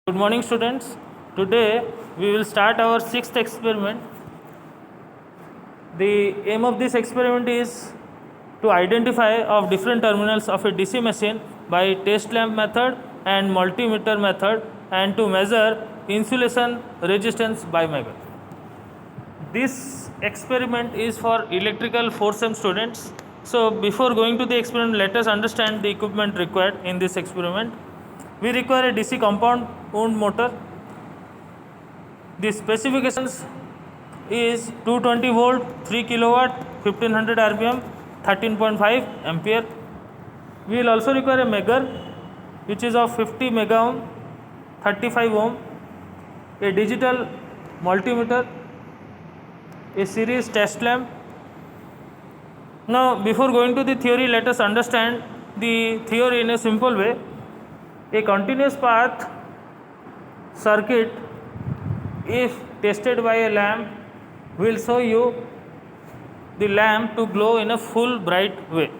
Good morning, students. Today we will start our sixth experiment. The aim of this experiment is to identify of different terminals of a DC machine by test lamp method and multimeter method, and to measure insulation resistance by Megger. This experiment is for electrical 4th students. So before going to the experiment, let us understand the equipment required in this experiment. We require a DC compound wound motor. The specifications is 220 volt, 3 kilowatt, 1500 rpm, 13.5 ampere. We will also require a Megger which is of 50 mega ohm, 35 ohm, a digital multimeter, a series test lamp. Now before going to the theory, let us understand the theory in a simple way. A continuous path circuit, if tested by a lamp, will show you the lamp to glow in a full bright way.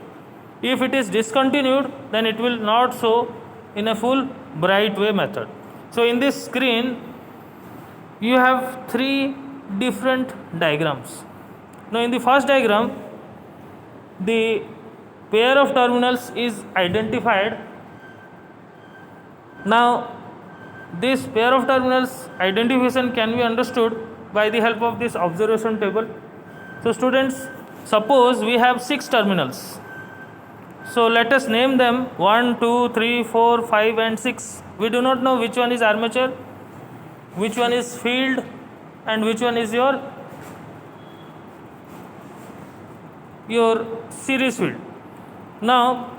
If it is discontinued, then it will not show in a full bright way method. So in this screen you have three different diagrams. Now in the first diagram, the pair of terminals is identified. Now this pair of terminals identification can be understood by the help of this observation table. So students, suppose we have 6 terminals. So let us name them 1, 2, 3, 4, 5 and 6. We do not know which one is armature, which one is field, and which one is your series field. Now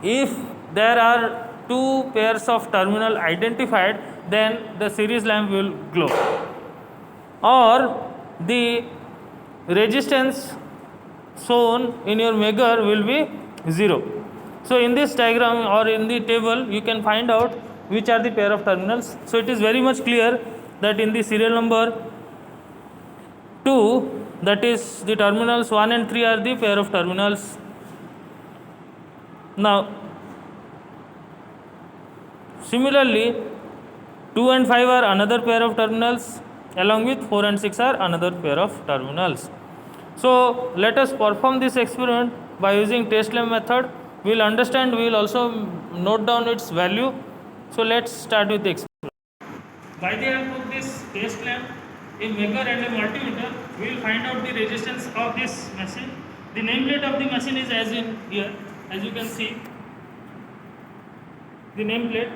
if there are 2 pairs of terminal identified, then the series lamp will glow, or the resistance shown in your Megger will be 0. So in this diagram or in the table you can find out which are the pair of terminals. So it is very much clear that in the serial number 2, that is the terminals 1 and 3 are the pair of terminals. Now similarly 2 and 5 are another pair of terminals, along with 4 and 6 are another pair of terminals. So let us perform this experiment by using test lamp method. We will understand, we will also note down its value. So let's start with the experiment. By the help of this test lamp, a Megger and a multimeter, we will find out the resistance of this machine. The nameplate of the machine is as in here, as you can see the nameplate.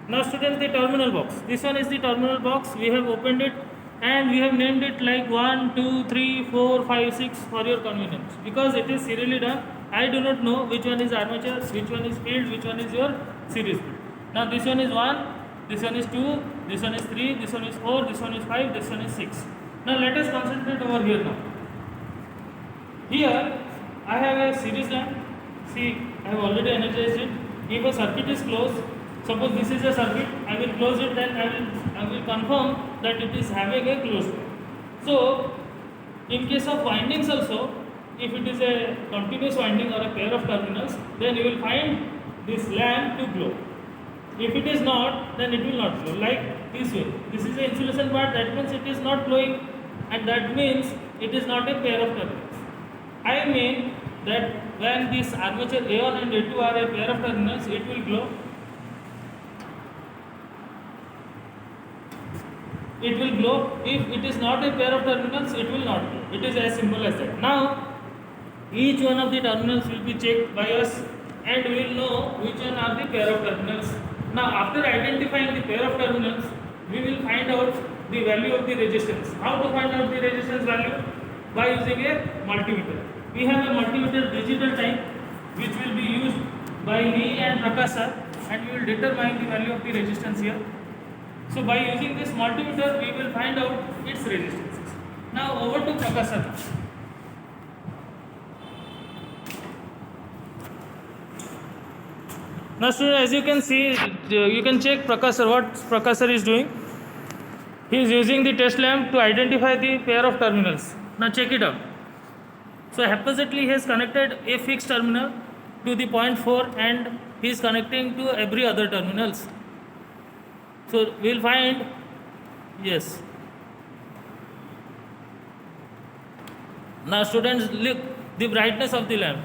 Now students, the terminal box, this one is the terminal box. We have opened it and we have named it like 1, 2, 3, 4, 5, 6 for your convenience, because it is serially done. I do not know which one is armature, which one is field, which one is your series field. Now this one is 1, this one is 2, this one is 3, this one is 4, this one is 5, this one is 6. Now let us concentrate over here now. Here I have a series lamp. See, I have already energized it. If a circuit is closed, suppose this is a circuit, I will close it, then I will confirm that it is having a closed loop. So in case of windings also, if it is a continuous winding or a pair of terminals, then you will find this lamp to glow. If it is not, then it will not glow, like this way. This is the insulation part, that means it is not glowing, and that means it is not a pair of terminals. I mean that when this armature A1 and A2 are a pair of terminals, it will glow. It will glow. If it is not a pair of terminals, it will not glow. It is as simple as that. Now each one of the terminals will be checked by us, and we will know which one are the pair of terminals. Now after identifying the pair of terminals, we will find out the value of the resistance. How to find out the resistance value? By using a multimeter. We have a multimeter digital type which will be used by me and Prakash sir, and we will determine the value of the resistance here. So by using this multimeter, we will find out its resistances. Now over to Prakash sir. Now students, as you can see, you can check Prakash sir, what Prakash sir is doing. He is using the test lamp to identify the pair of terminals. Now check it out. So haphazardly he has connected a fixed terminal to the point 4 and he is connecting to every other terminals. So we will find, yes. Now students, look the brightness of the lamp,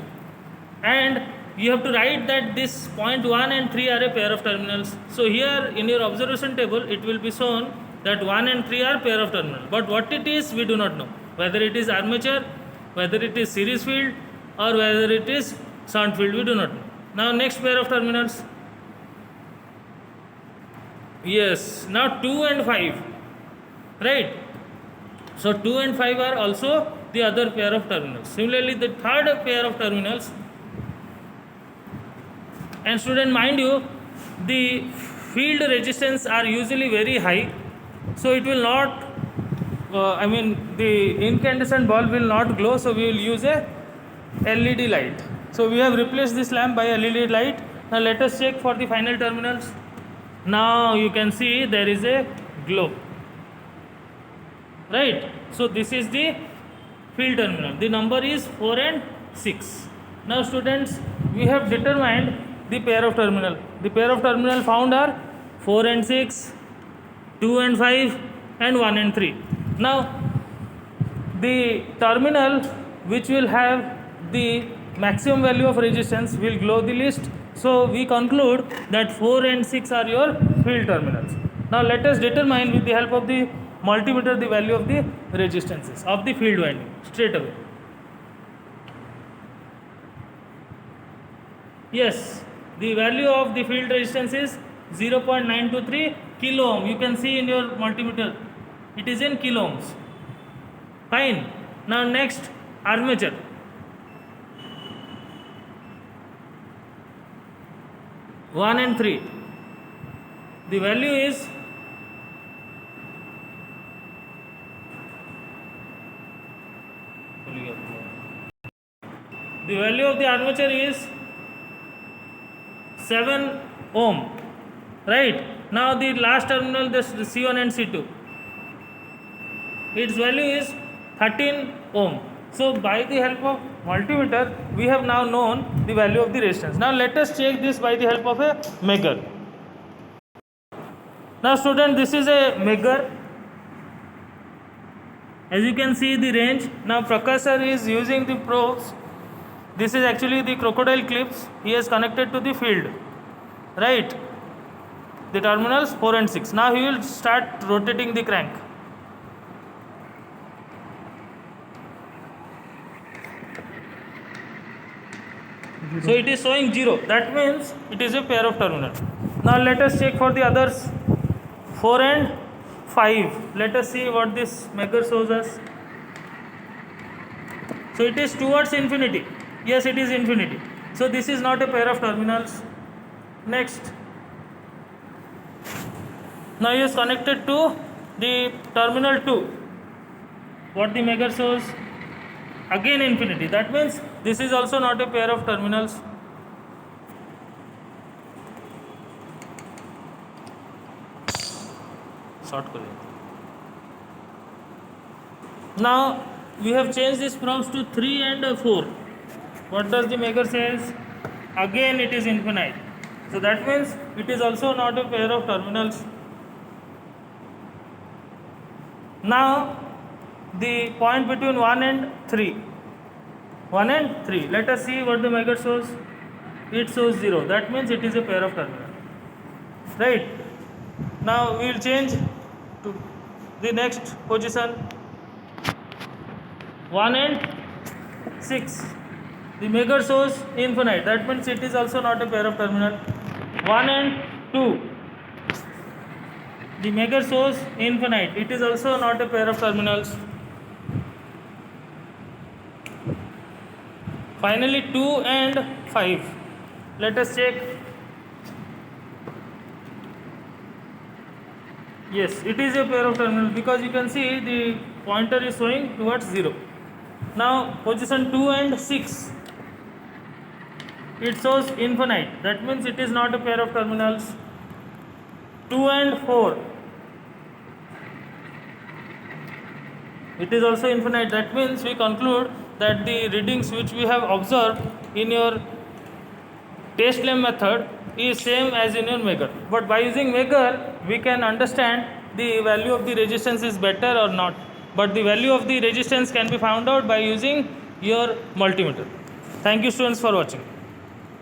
and you have to write that this point 1 and 3 are a pair of terminals. So here in your observation table it will be shown that 1 and 3 are pair of terminals, but what it is we do not know, whether it is armature, whether it is series field, or whether it is shunt field, we do not know. Now next pair of terminals, yes, now 2 and 5, right? So 2 and 5 are also the other pair of terminals. Similarly, the third pair of terminals, and student, mind you, the field resistance are usually very high, so it will not, the incandescent bulb will not glow, so we will use a LED light. So we have replaced this lamp by a LED light. Now let us check for the final terminals. Now you can see there is a glow, right? So this is the field terminal. The number is 4 and 6. Now students, we have determined the pair of terminal. The pair of terminal found are 4 and 6, 2 and 5, and 1 and 3. Now the terminal which will have the maximum value of resistance will glow the least. So we conclude that 4 and 6 are your field terminals. Now let us determine with the help of the multimeter the value of the resistances of the field winding straight away. Yes, the value of the field resistance is 0.923 kilo ohm. You can see in your multimeter it is in kilo ohms. Fine. Now next, armature. One and 3. The value is of the armature is 7 ohm, right? Now the last terminal, this C1 and C2, its value is 13 ohm. So by the help of multimeter we have now known the value of the resistance. Now let us check this by the help of a Megger. Now student, this is a Megger. As you can see the range. Now Prakash sir is using the probes. This is actually the crocodile clips he has connected to the field, right? The terminals 4 and 6. Now he will start rotating the crank. So it is showing 0. That means it is a pair of terminal. Now let us check for the others. 4 and 5. Let us see what this Megger shows us. So it is towards infinity. Yes, it is infinity. So this is not a pair of terminals. Next. Now he is connected to the terminal 2. What the Megger shows? Again infinity. That means this is also not a pair of terminals. Short kare. Now we have changed these probes to 3 and 4. What does the Megger says? Again it is infinite. So that means it is also not a pair of terminals. Now the point between 1 and 3. 1 and 3. Let us see what the Megger shows. It shows 0. That means it is a pair of terminals. Right. Now we will change to the next position. 1 and 6. The Megger shows infinite. That means it is also not a pair of terminal. 1 and 2. The Megger shows infinite. It is also not a pair of terminals. Finally 2 and 5. Let us check. Yes, it is a pair of terminals because you can see the pointer is showing towards 0. Now position 2 and 6. It shows infinite. That means it is not a pair of terminals. 2 and 4. It is also infinite. That means we conclude that the readings which we have observed in your test lamp method is same as in your Megger, but by using Megger we can understand the value of the resistance is better or not, but the value of the resistance can be found out by using your multimeter. Thank you students for watching.